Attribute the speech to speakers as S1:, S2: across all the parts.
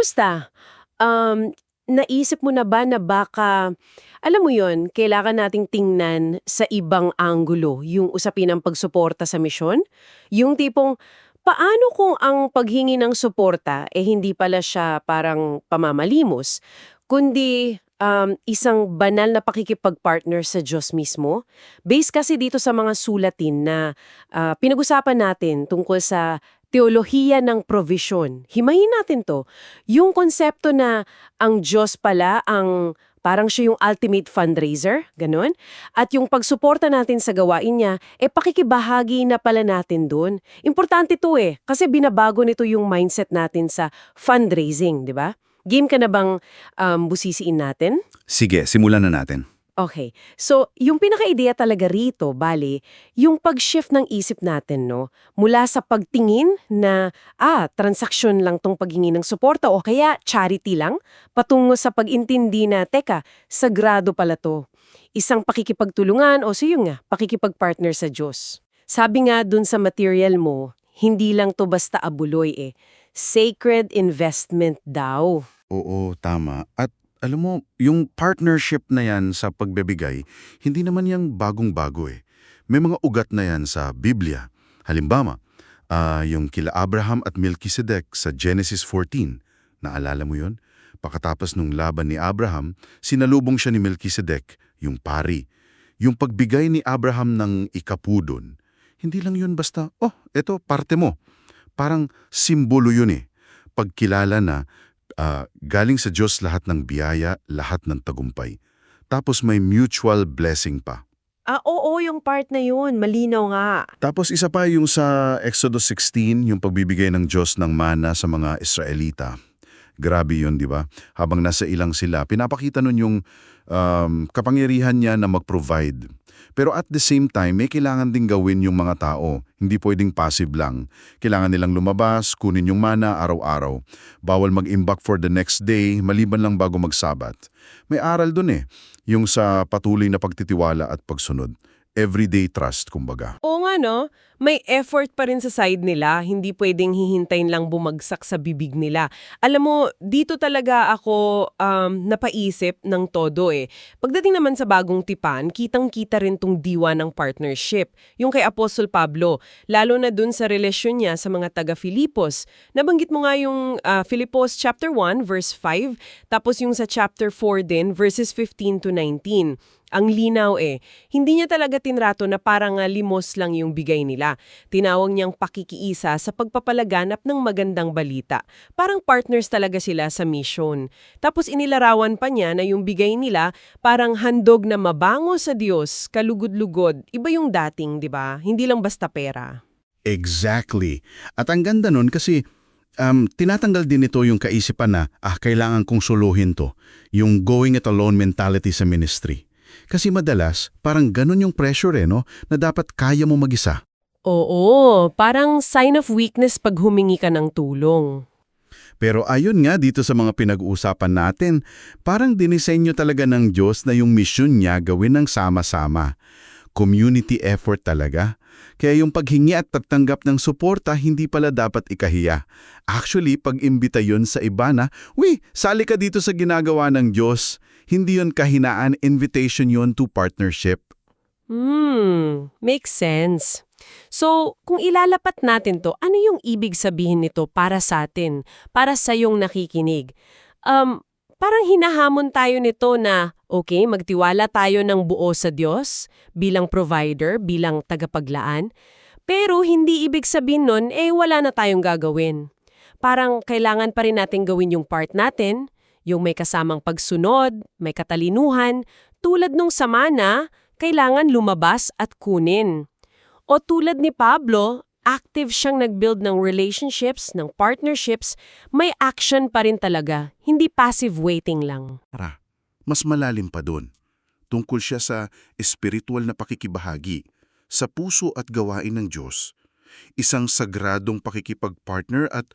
S1: Kumusta? Naisip mo na ba na baka, alam mo yon, kailangan nating tingnan sa ibang anggulo yung usapin ng pagsuporta sa misyon? Yung tipong, paano kung ang paghingi ng suporta hindi pala siya parang pamamalimos, kundi isang banal na pakikipagpartner sa Diyos mismo? Based kasi dito sa mga sulatin na pinag-usapan natin tungkol sa teolohiya ng provision. Himayin natin to. Yung konsepto na ang Diyos pala ang parang siya yung ultimate fundraiser, ganun. At yung pagsuporta natin sa gawain niya, pakikibahagi na pala natin dun. Importante to kasi binabago nito yung mindset natin sa fundraising, di ba? Game ka na bang busisiin natin?
S2: Sige, simulan na natin.
S1: Okay. So, yung pinaka-ideya talaga rito, bali, yung pag-shift ng isip natin, no? Mula sa pagtingin na, transaksyon lang tong paghingi ng suporta o kaya charity lang, patungo sa pag-intindi na, teka, sagrado pala to. Isang pakikipagtulungan o siyo nga, pakikipagpartner sa Diyos. Sabi nga dun sa material mo, hindi lang to basta abuloy Sacred investment daw.
S2: Oo, tama. At alam mo, yung partnership na yan sa pagbebigay, hindi naman yung bagong-bago May mga ugat na yan sa Biblia. Halimbawa, yung kila Abraham at Melchizedek sa Genesis 14. Naalala mo yun? Pagkatapos nung laban ni Abraham, sinalubong siya ni Melchizedek, yung pari. Yung pagbigay ni Abraham ng ikapudon, hindi lang yun basta, eto, parte mo. Parang simbolo yun Pagkilala na galing sa Diyos lahat ng biyaya, lahat ng tagumpay. Tapos may mutual blessing pa.
S1: Oo, yung part na yun. Malinaw nga.
S2: Tapos isa pa yung sa Exodus 16, yung pagbibigay ng Diyos ng mana sa mga Israelita. Grabe yun, di ba? Habang nasa ilang sila, pinapakita nun yung kapangyarihan niya na mag-provide. Pero at the same time, may kailangan ding gawin yung mga tao. Hindi pwedeng passive lang. Kailangan nilang lumabas, kunin yung mana araw-araw. Bawal mag-imbak for the next day, maliban lang bago magsabat. May aral dun yung sa patuloy na pagtitiwala at pagsunod. Everyday trust, kumbaga.
S1: Oo nga no, may effort pa rin sa side nila, hindi pwedeng hihintayin lang bumagsak sa bibig nila. Alam mo, dito talaga ako napaisip ng todo Pagdating naman sa bagong tipan, kitang-kita rin tong diwa ng partnership, yung kay Apostol Pablo, lalo na dun sa relasyon niya sa mga taga-Filipos. Nabanggit mo nga yung Filipos chapter 1 verse 5, tapos yung sa chapter 4 din verses 15 to 19. Ang linaw hindi niya talaga tinrato na parang limos lang yung bigay nila. Tinawag niyang pakikiisa sa pagpapalaganap ng magandang balita. Parang partners talaga sila sa mission. Tapos inilarawan pa niya na yung bigay nila parang handog na mabango sa Diyos, kalugod-lugod. Iba yung dating, di ba? Hindi lang basta pera.
S2: Exactly. At ang ganda nun kasi tinatanggal din ito yung kaisipan na, kailangan kong suluhin to. Yung going it alone mentality sa ministry. Kasi madalas, parang ganun yung pressure no? Na dapat kaya mo mag-isa.
S1: Oo, parang sign of weakness pag humingi ka ng tulong.
S2: Pero ayun nga dito sa mga pinag-uusapan natin, parang dinisenyo talaga ng Diyos na yung mission niya gawin ng sama-sama. Community effort talaga. Kaya yung paghingi at pagtanggap ng suporta hindi pala dapat ikahiya. Actually, pag-imbita yun sa iba na, sali ka dito sa ginagawa ng Diyos. Hindi yun kahinaan, invitation yun to partnership.
S1: Makes sense. So, kung ilalapat natin to, ano yung ibig sabihin nito para sa atin, para sa yung nakikinig? Parang hinahamon tayo nito na, okay, magtiwala tayo ng buo sa Diyos bilang provider, bilang tagapaglaan, pero hindi ibig sabihin nun, wala na tayong gagawin. Parang kailangan pa rin natin gawin yung part natin, yung may kasamang pagsunod, may katalinuhan, tulad nung samana, kailangan lumabas at kunin. O tulad ni Pablo, active siyang nag-build ng relationships, ng partnerships, may action pa rin talaga, hindi passive waiting lang.
S2: Mas malalim pa doon. Tungkol siya sa espiritual na pakikibahagi, sa puso at gawain ng Diyos. Isang sagradong pakikipagpartner at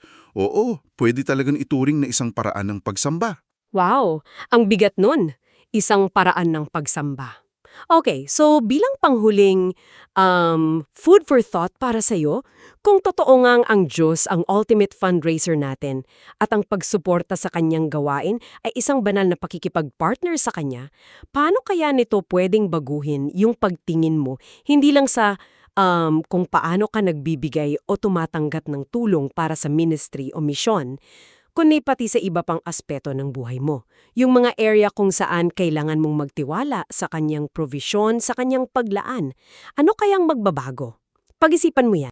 S2: pwede talagang ituring na isang paraan ng pagsamba.
S1: Wow, ang bigat nun. Isang paraan ng pagsamba. Okay, so bilang panghuling food for thought para sa'yo, kung totoo ngang ang Diyos ang ultimate fundraiser natin at ang pagsuporta sa kanyang gawain ay isang banal na pakikipag-partner sa kanya, paano kaya nito pwedeng baguhin yung pagtingin mo hindi lang sa kung paano ka nagbibigay o tumatanggap ng tulong para sa ministry o misyon, kundi pati sa iba pang aspeto ng buhay mo. Yung mga area kung saan kailangan mong magtiwala sa kanyang provision, sa kanyang paglaan. Ano kayang magbabago? Pag-isipan mo yan.